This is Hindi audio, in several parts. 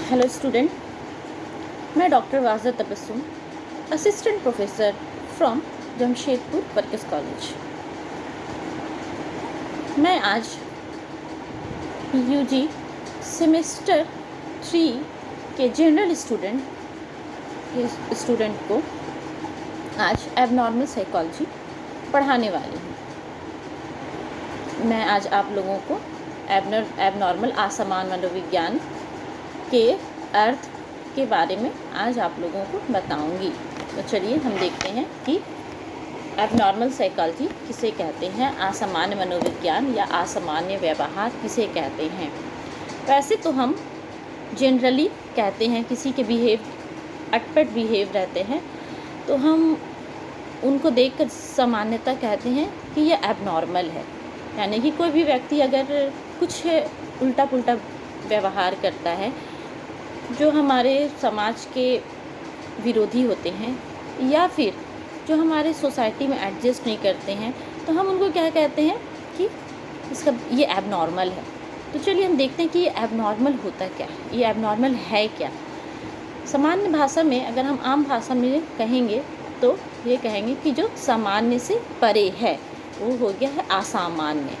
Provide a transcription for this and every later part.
हेलो स्टूडेंट, मैं doctor waza Tabassum, assistant professor from Jamshedpur workers college. मैं आज यूजी सेमेस्टर 3 के जनरल स्टूडेंट को आज एबनॉर्मल साइकोलॉजी पढ़ाने वाली हूँ। मैं आज आप लोगों को एबनॉर्मल असामान्य मनोविज्ञान के अर्थ के बारे में आज आप लोगों को बताऊंगी। तो चलिए हम देखते हैं कि एबनॉर्मल साइकोलॉजी किसे कहते हैं, असामान्य मनोविज्ञान या असामान्य व्यवहार किसे कहते हैं। वैसे तो हम जनरली कहते हैं किसी के अटपट बिहेव रहते हैं तो हम उनको देखकर सामान्यतः कहते हैं कि यह एबनॉर्मल है। यानी कि कोई भी व्यक्ति अगर कुछ उल्टा पुल्टा व्यवहार करता है जो हमारे समाज के विरोधी होते हैं या फिर जो हमारे सोसाइटी में एडजस्ट नहीं करते हैं, तो हम उनको क्या कहते हैं कि ये एबनॉर्मल है। तो चलिए हम देखते हैं कि ये एबनॉर्मल होता क्या है, ये एबनॉर्मल है क्या। सामान्य भाषा में अगर हम आम भाषा में कहेंगे तो ये कहेंगे कि जो सामान्य से परे है वो हो गया है असामान्य,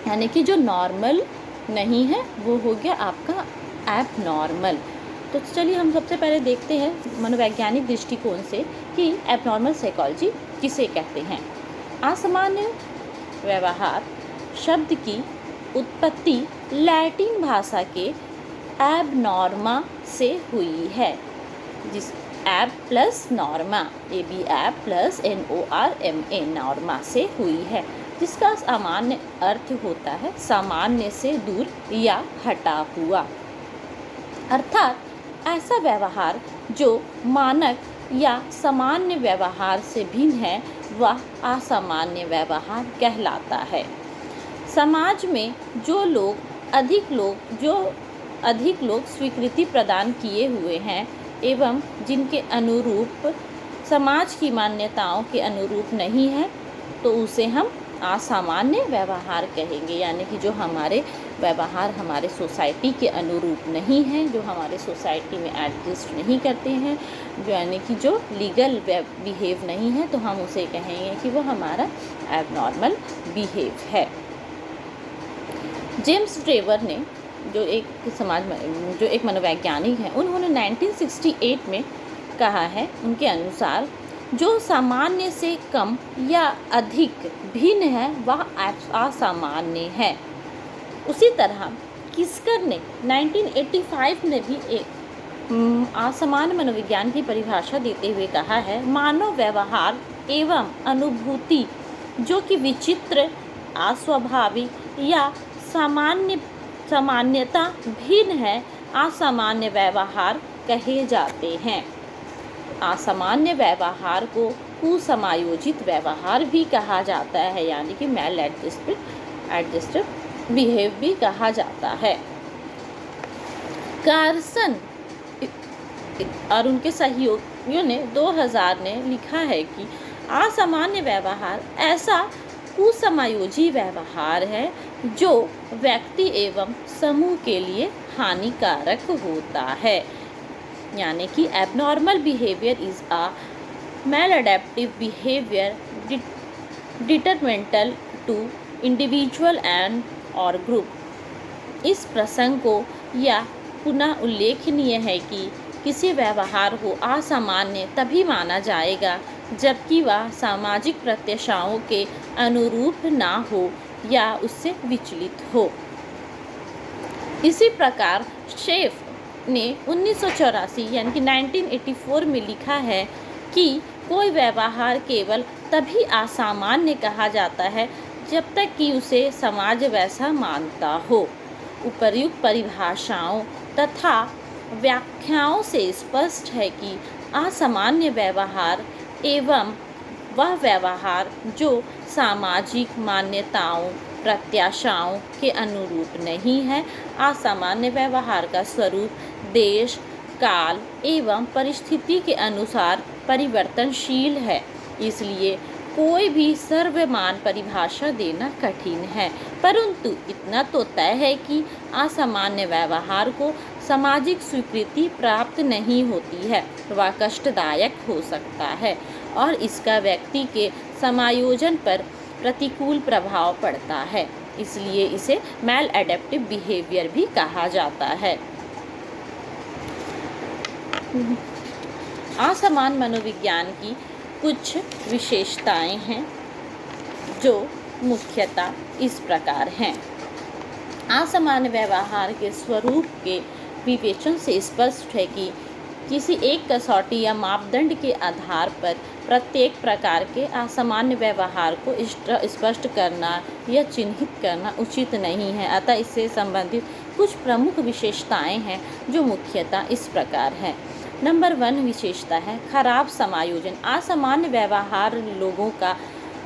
यानी कि जो नॉर्मल नहीं है वो हो गया आपका एबनॉर्मल। तो चलिए हम सबसे पहले देखते हैं मनोवैज्ञानिक दृष्टिकोण से कि एबनॉर्मल साइकोलॉजी किसे कहते हैं। असामान्य व्यवहार शब्द की उत्पत्ति लैटिन भाषा के एबनॉर्मा से हुई है, जिस एब प्लस नॉर्मा, एब प्लस NORMA नॉर्मा से हुई है, जिसका सामान्य अर्थ होता है सामान्य से दूर या हटा हुआ। अर्थात ऐसा व्यवहार जो मानक या सामान्य व्यवहार से भिन्न है वह असामान्य व्यवहार कहलाता है। समाज में जो अधिक लोग स्वीकृति प्रदान किए हुए हैं एवं जिनके अनुरूप समाज की मान्यताओं के अनुरूप नहीं है तो उसे हम असामान्य व्यवहार कहेंगे। यानी कि जो हमारे व्यवहार हमारे सोसाइटी के अनुरूप नहीं है, जो हमारे सोसाइटी में एडजस्ट नहीं करते हैं, जो यानी कि जो लीगल बिहेव नहीं है, तो हम उसे कहेंगे कि वो हमारा एबनॉर्मल बिहेव है। जेम्स ट्रेवर ने जो एक मनोवैज्ञानिक हैं, उन्होंने 1968 में कहा है, उनके अनुसार जो सामान्य से कम या अधिक भिन्न है वह असामान्य है। उसी तरह किस्कर ने 1985 में भी एक असामान्य मनोविज्ञान की परिभाषा देते हुए कहा है, मानव व्यवहार एवं अनुभूति जो कि विचित्र, अस्वाभाविक या सामान्यता भिन्न है असामान्य व्यवहार कहे जाते हैं। असामान्य व्यवहार को कुसमायोजित व्यवहार भी कहा जाता है, यानी कि मैल एडजस्टेड बिहेव भी कहा जाता है। कार्सन और उनके सहयोगियों ने 2000 ने लिखा है कि असामान्य व्यवहार ऐसा कुसमायोजी व्यवहार है जो व्यक्ति एवं समूह के लिए हानिकारक होता है। यानी कि abnormal behaviour is a maladaptive behavior detrimental to individual and or group। इस प्रसंग को यह पुनः उल्लेखनीय है कि किसी व्यवहार को असामान्य तभी माना जाएगा जबकि वह सामाजिक प्रत्याशाओं के अनुरूप ना हो या उससे विचलित हो। इसी प्रकार शेफ ने 1984 यानी कि 1984 में लिखा है कि कोई व्यवहार केवल तभी असामान्य कहा जाता है जब तक कि उसे समाज वैसा मानता हो। उपर्युक्त परिभाषाओं तथा व्याख्याओं से स्पष्ट है कि असामान्य व्यवहार एवं वह व्यवहार जो सामाजिक मान्यताओं प्रत्याशाओं के अनुरूप नहीं है। असामान्य व्यवहार का स्वरूप देश, काल एवं परिस्थिति के अनुसार परिवर्तनशील है, इसलिए कोई भी सर्वमान्य परिभाषा देना कठिन है। परंतु इतना तो तय है कि असामान्य व्यवहार को सामाजिक स्वीकृति प्राप्त नहीं होती है, वह कष्टदायक हो सकता है और इसका व्यक्ति के समायोजन पर प्रतिकूल प्रभाव पड़ता है। इसलिए इसे मैल एडेप्टिव बिहेवियर भी कहा जाता है। असमान मनोविज्ञान की कुछ विशेषताएं हैं जो मुख्यतः इस प्रकार हैं। असमान व्यवहार के स्वरूप के विवेचन से स्पष्ट है कि किसी एक कसौटी या मापदंड के आधार पर प्रत्येक प्रकार के असामान्य व्यवहार को स्पष्ट करना या चिन्हित करना उचित नहीं है। अतः इससे संबंधित कुछ प्रमुख विशेषताएं हैं जो मुख्यतः इस प्रकार हैं। नंबर 1 विशेषता है खराब समायोजन। असामान्य व्यवहार लोगों का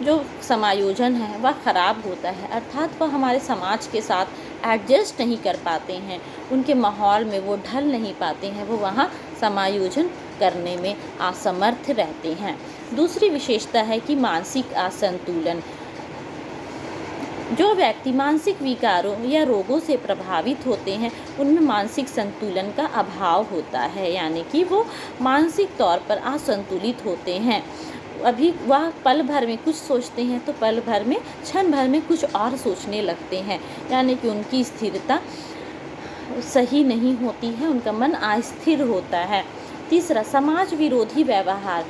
जो समायोजन है वह खराब होता है, अर्थात वह हमारे समाज के साथ एडजस्ट नहीं कर पाते हैं, उनके माहौल में वो ढल नहीं पाते हैं, वो वहाँ समायोजन करने में असमर्थ रहते हैं। दूसरी विशेषता है कि मानसिक असंतुलन। जो व्यक्ति मानसिक विकारों या रोगों से प्रभावित होते हैं उनमें मानसिक संतुलन का अभाव होता है, यानी कि वो मानसिक तौर पर असंतुलित होते हैं। अभी वह पल भर में कुछ सोचते हैं तो पल भर में क्षण भर में कुछ और सोचने लगते हैं, यानी कि उनकी स्थिरता सही नहीं होती है, उनका मन अस्थिर होता है। तीसरा समाज विरोधी व्यवहार।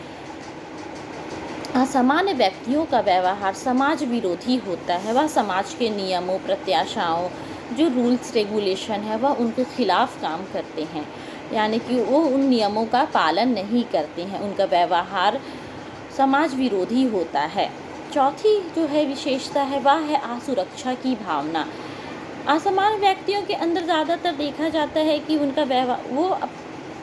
असामान्य व्यक्तियों का व्यवहार समाज विरोधी होता है। वह समाज के नियमों, प्रत्याशाओं, जो रूल्स रेगुलेशन है वह उनके खिलाफ काम करते हैं, यानी कि वो उन नियमों का पालन नहीं करते हैं, उनका व्यवहार समाज विरोधी होता है। चौथी जो है विशेषता है वह है असुरक्षा की भावना। असामान्य व्यक्तियों के अंदर ज़्यादातर देखा जाता है कि उनका वो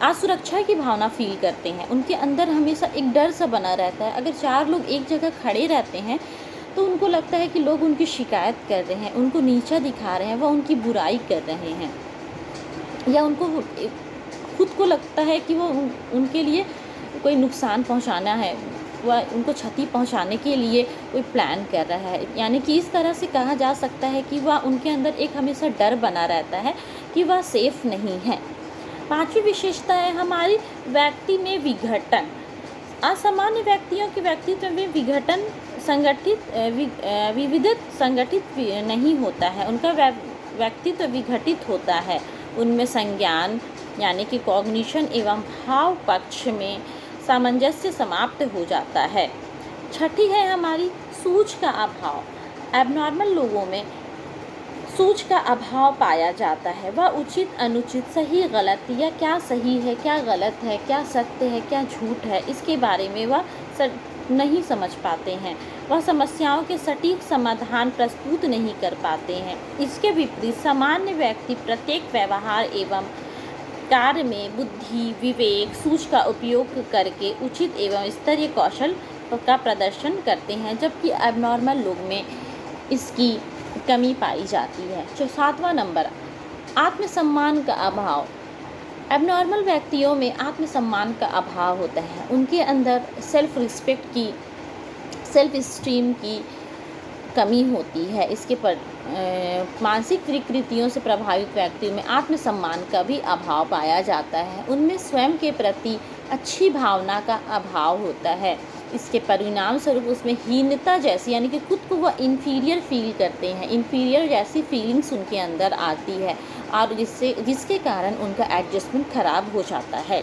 असुरक्षा की भावना फील करते हैं, उनके अंदर हमेशा एक डर सा बना रहता है। अगर 4 लोग एक जगह खड़े रहते हैं तो उनको लगता है कि लोग उनकी शिकायत कर रहे हैं, उनको नीचा दिखा रहे हैं, वह उनकी बुराई कर रहे हैं, या उनको खुद को लगता है कि वो उनके लिए कोई नुकसान पहुंचाना है, वह उनको क्षति पहुंचाने के लिए कोई प्लान कर रहा है। यानी कि इस तरह से कहा जा सकता है कि वह उनके अंदर एक हमेशा डर बना रहता है कि वह सेफ नहीं है। 5वीं विशेषता है हमारी व्यक्ति में विघटन। असामान्य व्यक्तियों के व्यक्तित्व में विघटन विविधत संगठित नहीं होता है, उनका व्यक्तित्व विघटित होता है। उनमें संज्ञान यानी कि कॉग्निशन एवं भाव पक्ष में सामंजस्य समाप्त हो जाता है। छठी है हमारी सूझ का अभाव। एबनॉर्मल लोगों में सूझ का अभाव पाया जाता है। वह उचित अनुचित, सही गलत, या क्या सही है क्या गलत है, क्या सत्य है क्या झूठ है, इसके बारे में वह नहीं समझ पाते हैं। वह समस्याओं के सटीक समाधान प्रस्तुत नहीं कर पाते हैं। इसके विपरीत सामान्य व्यक्ति प्रत्येक व्यवहार एवं कार्य में बुद्धि, विवेक, सूझ का उपयोग करके उचित एवं स्तरीय कौशल का प्रदर्शन करते हैं, जबकि एबनॉर्मल लोग में इसकी कमी पाई जाती है। 7वां नंबर आत्मसम्मान का अभाव। एबनॉर्मल व्यक्तियों में आत्मसम्मान का अभाव होता है, उनके अंदर सेल्फ रिस्पेक्ट की, सेल्फ स्टीम की कमी होती है। इसके पर मानसिक विकृतियों से प्रभावित व्यक्तियों में आत्मसम्मान का भी अभाव पाया जाता है। उनमें स्वयं के प्रति अच्छी भावना का अभाव होता है। इसके परिणाम स्वरूप उसमें हीनता जैसी, यानी कि खुद को वह इन्फीरियर फील करते हैं, इन्फीरियर जैसी फीलिंग्स उनके अंदर आती है और जिसके कारण उनका एडजस्टमेंट खराब हो जाता है।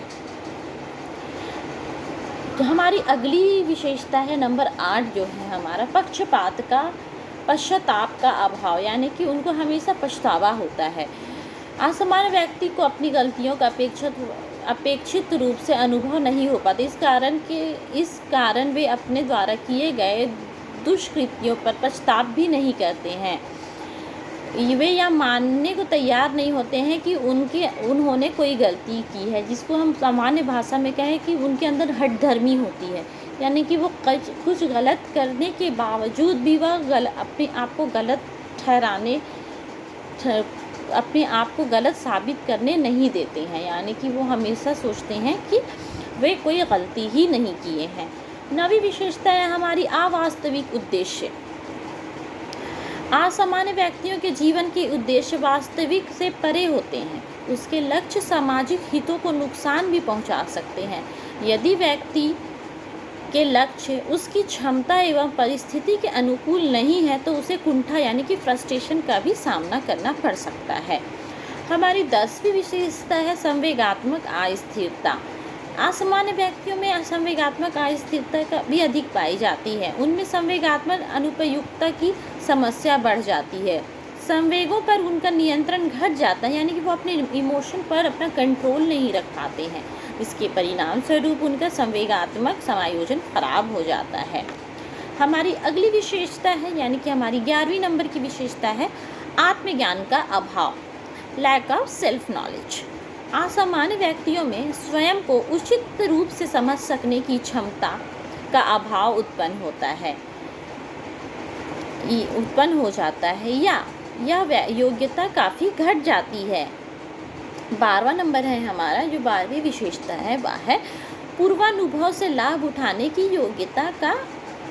तो हमारी अगली विशेषता है नंबर 8 जो है हमारा पश्चाताप का अभाव, यानी कि उनको हमेशा पछतावा होता है। असामान्य व्यक्ति को अपनी गलतियों का अपेक्षित रूप से अनुभव नहीं हो पाता। इस कारण वे अपने द्वारा किए गए दुष्कृत्यों पर पछतावा भी नहीं करते हैं। वे यह मानने को तैयार नहीं होते हैं कि उन्होंने कोई गलती की है, जिसको हम सामान्य भाषा में कहें कि उनके अंदर हठधर्मी होती है, यानी कि वो कुछ गलत करने के बावजूद भी वह अपने आप को गलत साबित करने नहीं देते हैं, यानी कि वो हमेशा सोचते हैं कि वे कोई गलती ही नहीं किए हैं। 9वीं विशेषता है हमारी अवास्तविक उद्देश्य। असामान्य व्यक्तियों के जीवन के उद्देश्य वास्तविक से परे होते हैं। उसके लक्ष्य सामाजिक हितों को नुकसान भी पहुंचा सकते हैं। यदि व्यक्ति के लक्ष्य उसकी क्षमता एवं परिस्थिति के अनुकूल नहीं है तो उसे कुंठा यानी कि फ्रस्ट्रेशन का भी सामना करना पड़ सकता है। हमारी 10वीं विशेषता है संवेगात्मक अस्थिरता। असामान्य व्यक्तियों में संवेगात्मक अस्थिरता का भी अधिक पाई जाती है। उनमें संवेगात्मक अनुपयुक्तता की समस्या बढ़ जाती है। संवेगों पर उनका नियंत्रण घट जाता है, यानी कि वो अपने इमोशन पर अपना कंट्रोल नहीं रख पाते हैं। इसके परिणाम स्वरूप उनका संवेगात्मक समायोजन खराब हो जाता है। हमारी अगली विशेषता है, यानी कि हमारी 11वीं नंबर की विशेषता है आत्मज्ञान का अभाव, लैक ऑफ सेल्फ नॉलेज। असामान्य व्यक्तियों में स्वयं को उचित रूप से समझ सकने की क्षमता का अभाव उत्पन्न हो जाता है या यह योग्यता काफ़ी घट जाती है। 12वां नंबर है हमारा, जो 12वीं विशेषता है वह है पूर्वानुभव से लाभ उठाने की योग्यता का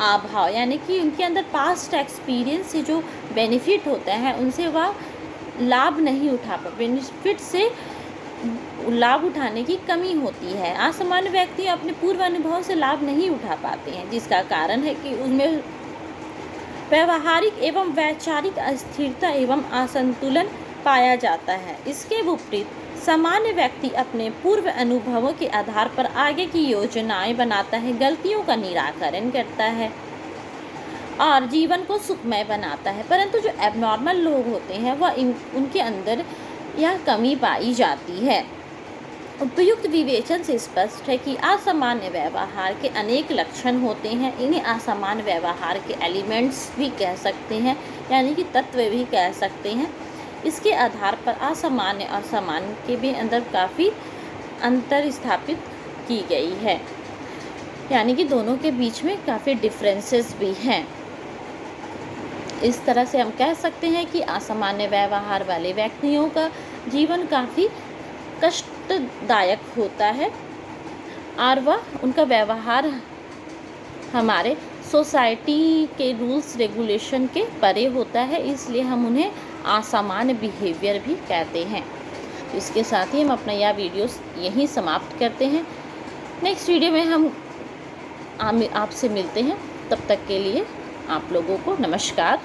अभाव, यानी कि उनके अंदर पास्ट एक्सपीरियंस से जो बेनिफिट होता है उनसे वह लाभ नहीं उठा पाते, बेनिफिट से लाभ उठाने की कमी होती है। असामान्य व्यक्ति अपने पूर्व अनुभव से लाभ नहीं उठा पाते हैं, जिसका कारण है कि उनमें व्यवहारिक एवं वैचारिक अस्थिरता एवं असंतुलन पाया जाता है। इसके विपरीत सामान्य व्यक्ति अपने पूर्व अनुभवों के आधार पर आगे की योजनाएं बनाता है, गलतियों का निराकरण करता है और जीवन को सुखमय बनाता है। परंतु जो एबनॉर्मल लोग होते हैं वह उनके अंदर यह कमी पाई जाती है। उपयुक्त विवेचन से स्पष्ट है कि असामान्य व्यवहार के अनेक लक्षण होते हैं। इन्हें असामान्य व्यवहार के एलिमेंट्स भी कह सकते हैं, यानी कि तत्व भी कह सकते हैं। इसके आधार पर असामान्य और सामान्य के भी अंदर काफ़ी अंतर स्थापित की गई है, यानी कि दोनों के बीच में काफ़ी डिफरेंसेस भी हैं। इस तरह से हम कह सकते हैं कि असामान्य व्यवहार वाले व्यक्तियों का जीवन काफ़ी कष्टदायक होता है और वह उनका व्यवहार हमारे सोसाइटी के रूल्स रेगुलेशन के परे होता है, इसलिए हम उन्हें असामान्य बिहेवियर भी कहते हैं। इसके साथ ही हम अपना यह वीडियो यहीं समाप्त करते हैं। नेक्स्ट वीडियो में हम आपसे मिलते हैं। तब तक के लिए आप लोगों को नमस्कार।